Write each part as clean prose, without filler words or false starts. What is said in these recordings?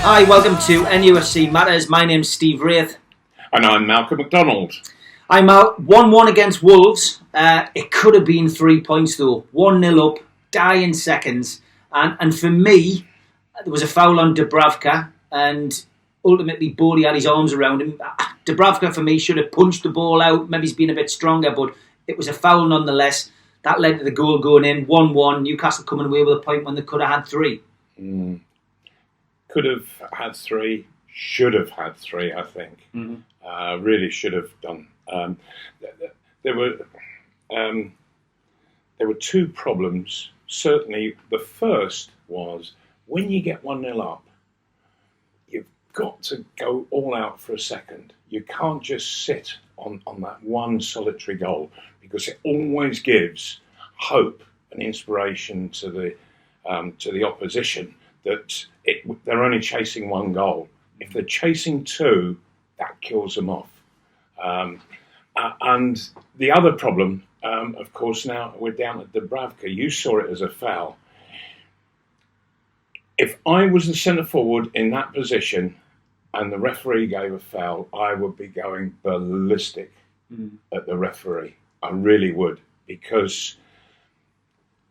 Hi, welcome to NUFC Matters. My name's Steve Wraith. And I'm Malcolm MacDonald. I'm out 1-1 against Wolves. It could have been 3 points though. 1-0 up, dying seconds. And for me, there was a foul on Dubravka, and ultimately Bodie had his arms around him. Dubravka, for me, should have punched the ball out. Maybe he's been a bit stronger, but it was a foul nonetheless. That led to the goal going in, 1-1. Newcastle coming away with a point when they could have had 3. Could have had 3, should have had 3, I think. Really should have done. There were 2 problems. Certainly, the first was when you get 1-0 up, you've got to go all out for a second. You can't just sit on that one solitary goal, because it always gives hope and inspiration to the opposition that they're only chasing 1 goal. If they're chasing 2, that kills them off. And the other problem, of course, now we're down at Dubravka. You saw it as a foul. If I was the centre forward in that position and the referee gave a foul, I would be going ballistic at the referee. I really would, because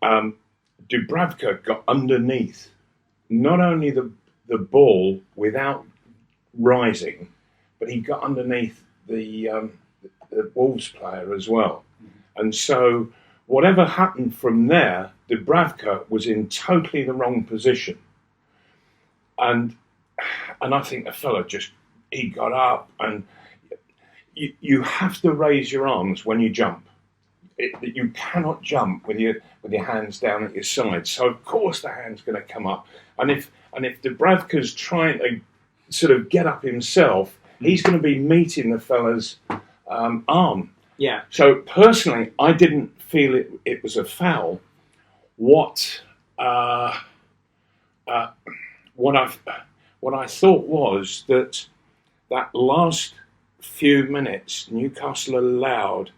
Dubravka got underneath not only the ball without rising, but he got underneath the Wolves player as well. And so whatever happened from there, Dubravka was in totally the wrong position. And I think the fella he got up, and you have to raise your arms when you jump. You cannot jump with your hands down at your side. So of course the hand's going to come up. And if Dubravka's trying to sort of get up himself, he's going to be meeting the fella's arm. Yeah. So personally, I didn't feel it was a foul. What I thought was that last few minutes, Newcastle allowed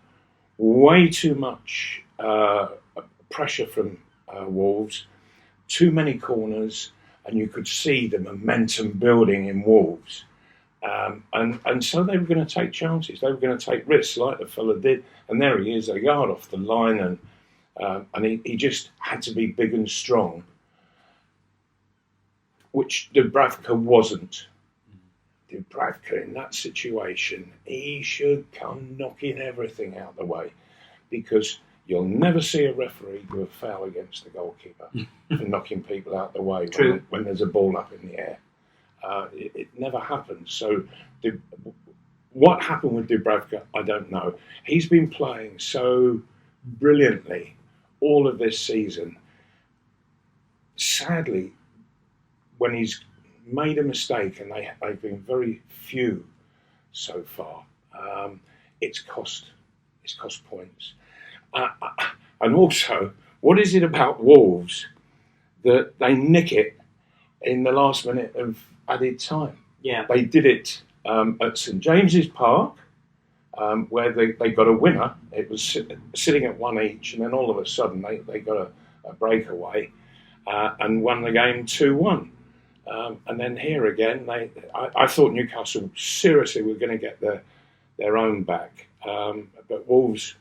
way too much pressure from Wolves, too many corners, and you could see the momentum building in Wolves. And so they were going to take chances. They were going to take risks like the fella did. And there he is, a yard off the line, and he just had to be big and strong, which Dubravka wasn't. Dubravka, in that situation, he should come knocking everything out the way, because you'll never see a referee do a foul against the goalkeeper for knocking people out the way when there's a ball up in the air. It never happens. So what happened with Dubravka, I don't know. He's been playing so brilliantly all of this season. Sadly, when he's made a mistake, and they've been very few so far, it's cost points. And also, what is it about Wolves that they nick it in the last minute of added time? Yeah. They did it at St James's Park, where they got a winner. It was sitting at 1 each, and then all of a sudden they got a breakaway and won the game 2-1. And then here again, I thought Newcastle seriously were going to get their own back. But Wolves,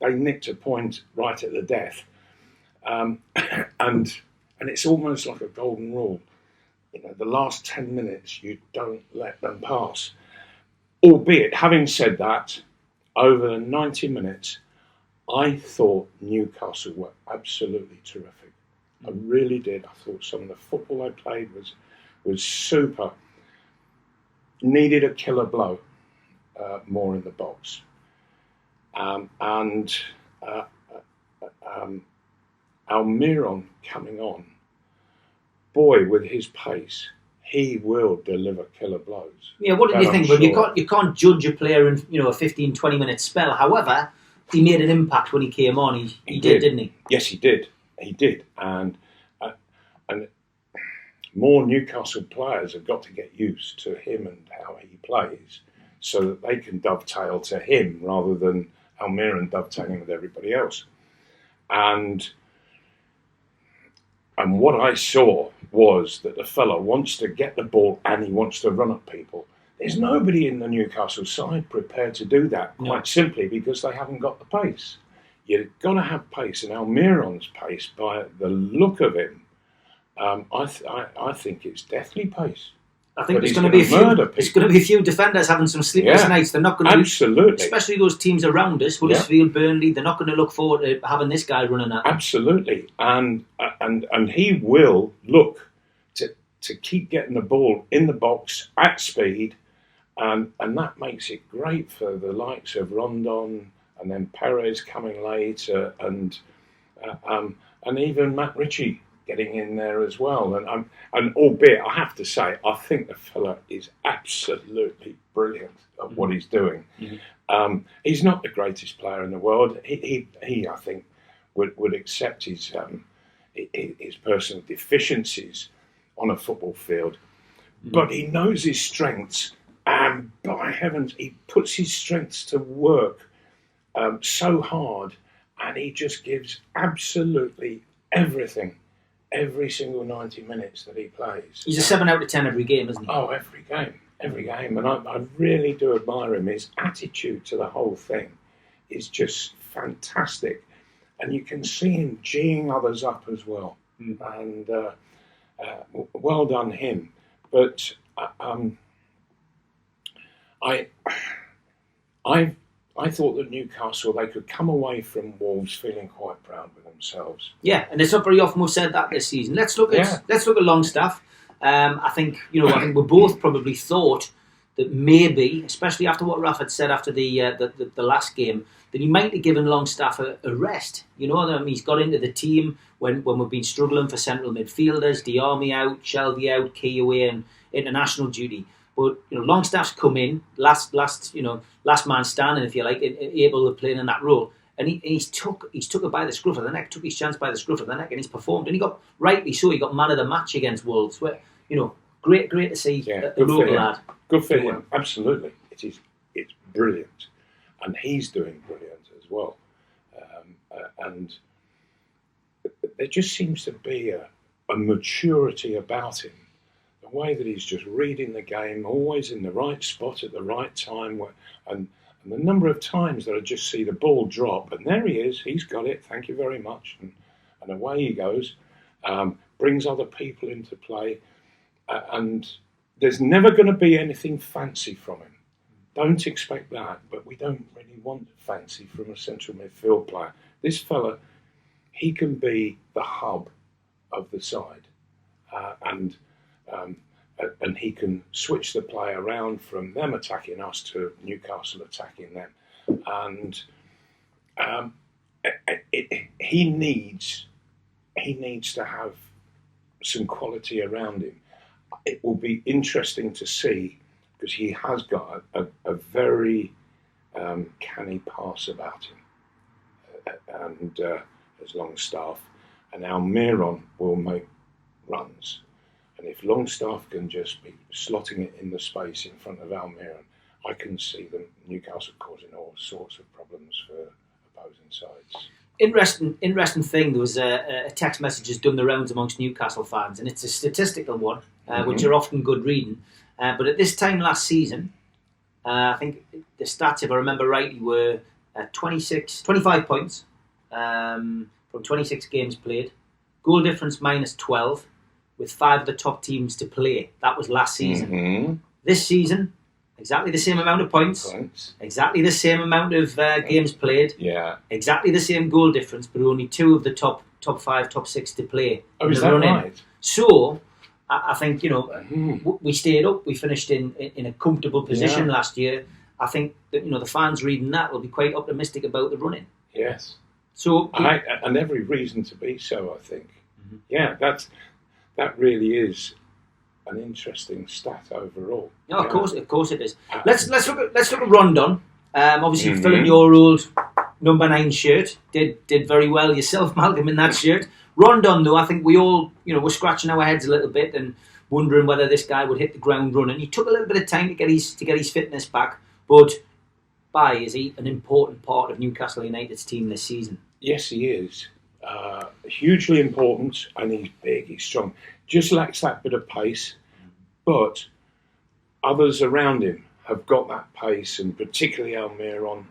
they nicked a point right at the death. And it's almost like a golden rule. You know, the last 10 minutes, you don't let them pass. Albeit, having said that, over the 90 minutes, I thought Newcastle were absolutely terrific. I really did. I thought some of the football they played was super. Needed a killer blow more in the box. Almiron coming on, boy, with his pace, he will deliver killer blows. Yeah, what did you think? Sure. Well, you can't judge a player in a 15-20 minute spell. However, he made an impact when he came on. He did, didn't he? Yes, he did. He did, and more Newcastle players have got to get used to him and how he plays, so that they can dovetail to him rather than Almiron dovetailing with everybody else. And what I saw was that the fella wants to get the ball and he wants to run at people. There's nobody in the Newcastle side prepared to do that, quite simply because they haven't got the pace. You've got to have pace, and Almiron's pace, by the look of him, I think it's deathly pace. I think there's going to be a few defenders having some sleepless nights. They're not going to, absolutely, especially those teams around us, Huddersfield, Burnley. They're not going to look forward to having this guy running at them. Absolutely, and he will look to keep getting the ball in the box at speed, and that makes it great for the likes of Rondon and then Perez coming later, and even Matt Ritchie getting in there as well, and albeit I have to say, I think the fella is absolutely brilliant at what he's doing. Mm-hmm. He's not the greatest player in the world. He I think would accept his personal deficiencies on a football field, but he knows his strengths, and by heavens, he puts his strengths to work so hard, and he just gives absolutely everything. Every single 90 minutes that he plays. He's a 7 out of 10 every game, isn't he? Oh, every game. And I really do admire him. His attitude to the whole thing is just fantastic. And you can see him geeing others up as well. And well done him. But I thought that Newcastle, they could come away from Wolves feeling quite proud with themselves. Yeah, and it's not very often we've said that this season. Let's look at Longstaff. I think we both probably thought that maybe, especially after what Raf had said after the last game, that he might have given Longstaff a rest. He's got into the team when we've been struggling for central midfielders, Diarmi out, Shelby out, Key away and international duty. But Longstaff's come in last man standing, if you like, able to play in that role, and he took it by the scruff of the neck, took his chance by the scruff of the neck, and he's performed. And he got, rightly so, he got man of the match against Wolves. Where great to see a local lad. Good for him, absolutely. It's brilliant, and he's doing brilliant as well. And there just seems to be a maturity about him. The way that he's just reading the game, always in the right spot at the right time, and the number of times that I just see the ball drop, and there he is, he's got it, thank you very much, and away he goes, brings other people into play, and there's never going to be anything fancy from him. Don't expect that, but we don't really want fancy from a central midfield player. This fella, he can be the hub of the side, and he can switch the play around from them attacking us to Newcastle attacking them. And he needs to have some quality around him. It will be interesting to see, because he has got a very canny pass about him. And as Longstaff, and Almiron will make runs. And if Longstaff can just be slotting it in the space in front of Almiron, I can see them, Newcastle, causing all sorts of problems for opposing sides. Interesting thing, there was a text message that's done the rounds amongst Newcastle fans, and it's a statistical one, which are often good reading. But at this time last season, I think the stats, if I remember rightly, were 25 points from 26 games played, goal difference minus 12, with 5 of the top teams to play. That was last season. Mm-hmm. This season, exactly the same amount of points. Exactly the same amount of games played, exactly the same goal difference, but only 2 of the top 5, top 6 to play. Oh, is that right? So, I think, we stayed up, we finished in a comfortable position last year. I think that, the fans reading that will be quite optimistic about the running. Yes. So, and every reason to be so, I think. Mm-hmm. Yeah, that really is an interesting stat overall. No, of course it is. Let's look at Rondon. Obviously, filling your old number 9 shirt, did very well yourself, Malcolm, in that shirt. Rondon, though, I think we all we're scratching our heads a little bit and wondering whether this guy would hit the ground running. He took a little bit of time to get his fitness back, but is he an important part of Newcastle United's team this season? Yes, he is. Hugely important, and he's big, he's strong. just lacks that bit of pace, but others around him have got that pace, and particularly Almiron.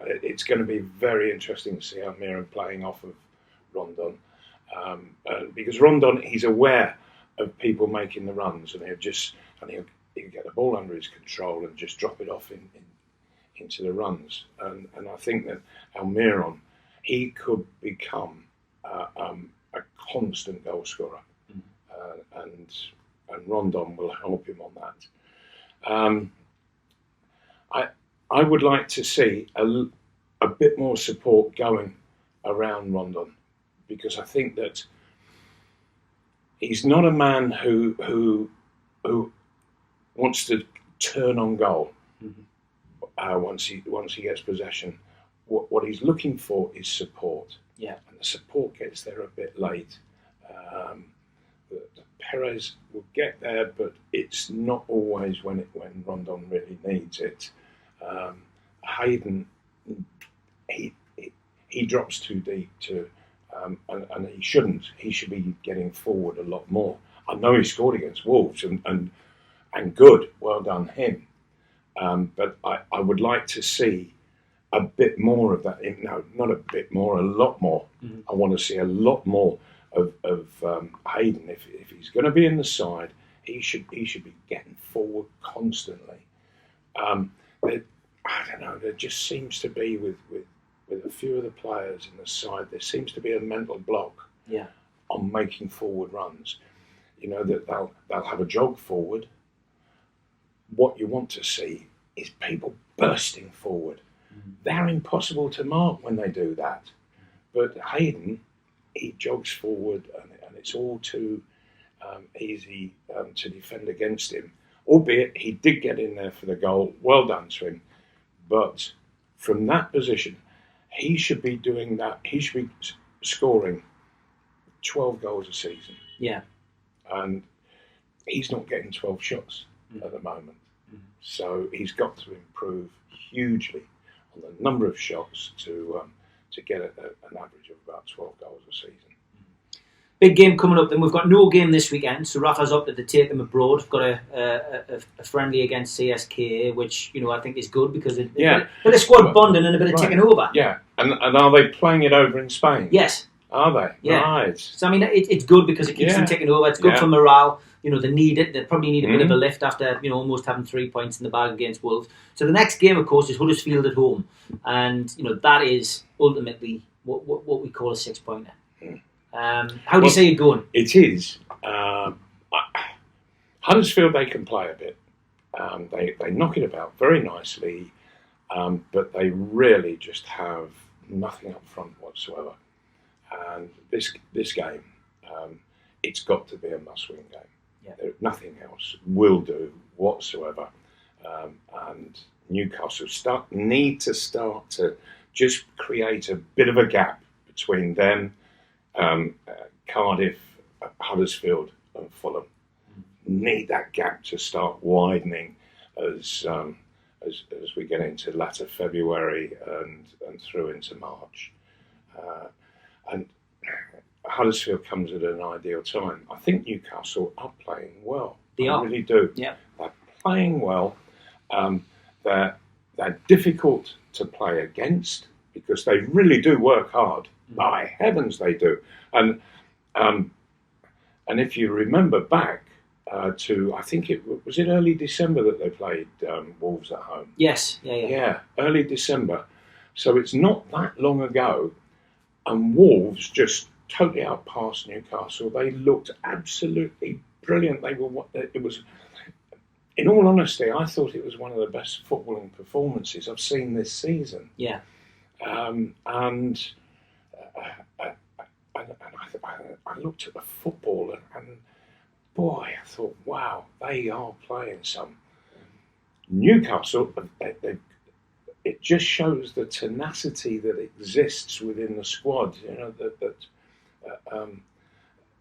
It's going to be very interesting to see Almiron playing off of Rondon, because Rondon, he's aware of people making the runs, and he'll get the ball under his control and just drop it off into the runs. And I think that Almiron, he could become a constant goal scorer, and Rondon will help him on that. I would like to see a bit more support going around Rondon, because I think that he's not a man who wants to turn on goal once he gets possession. What he's looking for is support. Yeah, and the support gets there a bit late. Perez will get there, but it's not always when Rondon really needs it. Hayden, he drops too deep and he shouldn't. He should be getting forward a lot more. I know he scored against Wolves and good, well done him. But I would like to see a bit more of that. No, not a bit more, a lot more. Mm-hmm. I want to see a lot more of Hayden. If he's going to be in the side, he should be getting forward constantly. I don't know. There just seems to be with a few of the players in the side, there seems to be a mental block on making forward runs. You know, that they'll have a jog forward. What you want to see is people bursting forward. Mm-hmm. They're impossible to mark when they do that. But Hayden, he jogs forward, and it's all too easy to defend against him. Albeit he did get in there for the goal. Well done to him. But from that position, he should be doing that. He should be scoring 12 goals a season. Yeah. And he's not getting 12 shots at the moment. Mm. So he's got to improve hugely on the number of shots to get an average of about 12 goals a season. Big game coming up. Then we've got no game this weekend, so Rafa's opted to take them abroad. We've got a friendly against CSKA, which I think is good because a bit of squad bonding and a bit of ticking over. Yeah, and are they playing it over in Spain? Yes. Are they? Yeah. Right. So I mean, it's good because it keeps them ticking over. It's good for morale. They need it. They probably need a bit of a lift after almost having 3 points in the bag against Wolves. So the next game, of course, is Huddersfield at home, and that is ultimately what we call a 6-pointer. How do you see it going? It is. Huddersfield, they can play a bit. They knock it about very nicely, but they really just have nothing up front whatsoever. And this game, it's got to be a must-win game. Yeah. Nothing else will do whatsoever. And Newcastle need to start to just create a bit of a gap between them, Cardiff, Huddersfield and Fulham. Need that gap to start widening as we get into latter February and through into March. And Huddersfield comes at an ideal time. I think Newcastle are playing well. They really do. Yeah. They're playing well. They're difficult to play against because they really do work hard. By heavens, they do. And if you remember back to, I think it was early December that they played Wolves at home. Yes. Yeah. Early December. So it's not that long ago. And Wolves just totally outpassed Newcastle. They looked absolutely brilliant. It was, in all honesty, I thought it was one of the best footballing performances I've seen this season. Yeah. And I looked at the football and boy, I thought, wow, they are playing some. Newcastle, it just shows the tenacity that exists within the squad. That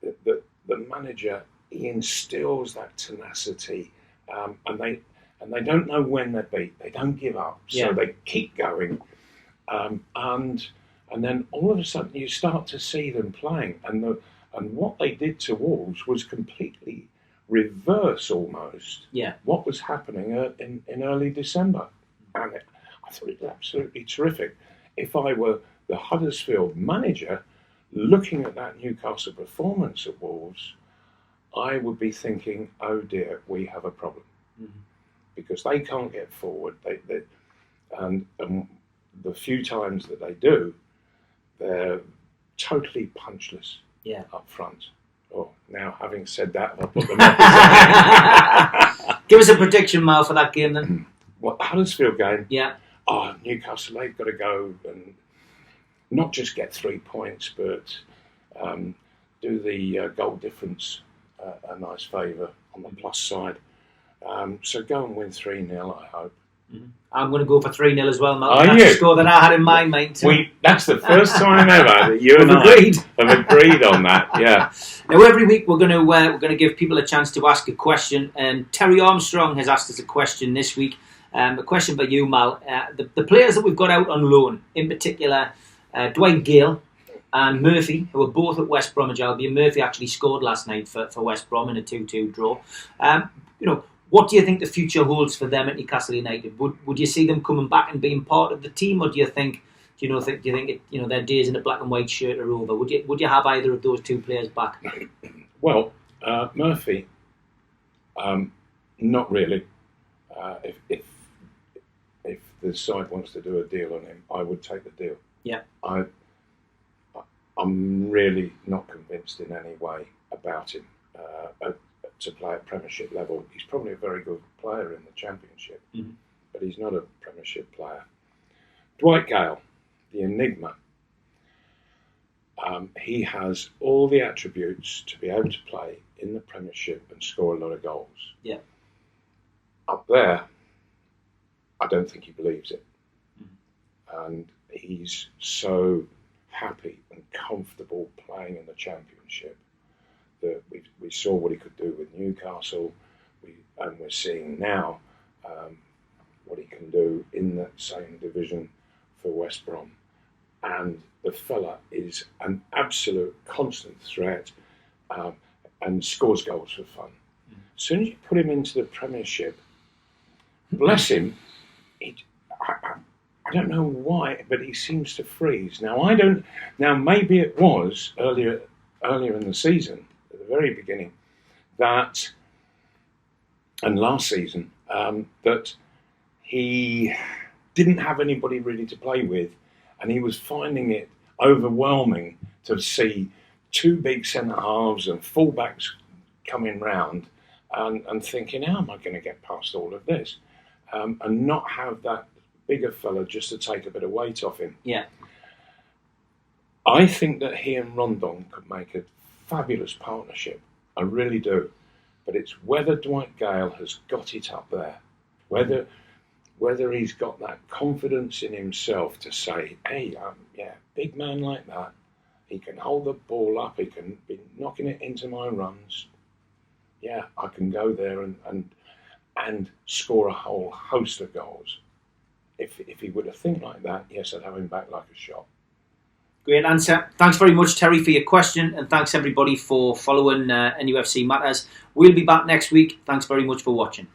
the manager, he instills that tenacity, and they don't know when they're beat. They don't give up, so they keep going, and then all of a sudden you start to see them playing, and And what they did to Wolves was completely reverse almost what was happening in early December. And I thought it was absolutely terrific. If I were the Huddersfield manager looking at that Newcastle performance at Wolves, I would be thinking, oh dear, we have a problem. Because they can't get forward. And the few times that they do, they're totally punchless up front. Oh, now having said that, I'll put them up. Give us a prediction, Mal, for that game then. What, Huddersfield game? Yeah. Oh, Newcastle, they've got to go and not just get 3 points, but do the goal difference a nice favour on the plus side. So go and win 3-0, I hope. I'm going to go for 3-0 as well, Mal. That's the score that I had in my mind too. That's the first time ever that you and I have agreed on that. Yeah. Now every week we're going to give people a chance to ask a question, and Terry Armstrong has asked us a question this week. A question for you, Mal. The players that we've got out on loan, in particular, Dwight Gale and Murphy, who are both at West Bromwich Albion. Murphy actually scored last night for West Brom in a 2-2 draw. What do you think the future holds for them at Newcastle United? Would you see them coming back and being part of the team, or do you think their days in the black and white shirt are over? Would you have either of those two players back? Well, Murphy, not really. If the side wants to do a deal on him, I would take the deal. Yeah. I'm really not convinced in any way about him to play at Premiership level. He's probably a very good player in the Championship, but he's not a Premiership player. Dwight Gale, the enigma. He has all the attributes to be able to play in the Premiership and score a lot of goals. Yeah. Up there, I don't think he believes it. And he's so happy and comfortable playing in the Championship that we saw what he could do with Newcastle, and we're seeing now what he can do in that same division for West Brom. And the fella is an absolute constant threat and scores goals for fun. As soon as you put him into the Premiership, bless him, I don't know why, but he seems to freeze. Now maybe it was earlier in the season, at the very beginning, and last season, that he didn't have anybody really to play with, and he was finding it overwhelming to see two big centre halves and fullbacks coming round, and thinking, how am I going to get past all of this, and not have that bigger fella just to take a bit of weight off him. Yeah. I think that he and Rondon could make a fabulous partnership. I really do. But it's whether Dwight Gale has got it up there, whether he's got that confidence in himself to say, hey, big man like that, he can hold the ball up, he can be knocking it into my runs. Yeah, I can go there and score a whole host of goals. If he were to think like that, yes, I'd have him back like a shot. Great answer. Thanks very much, Terry, for your question, and thanks everybody for following NUFC Matters. We'll be back next week. Thanks very much for watching.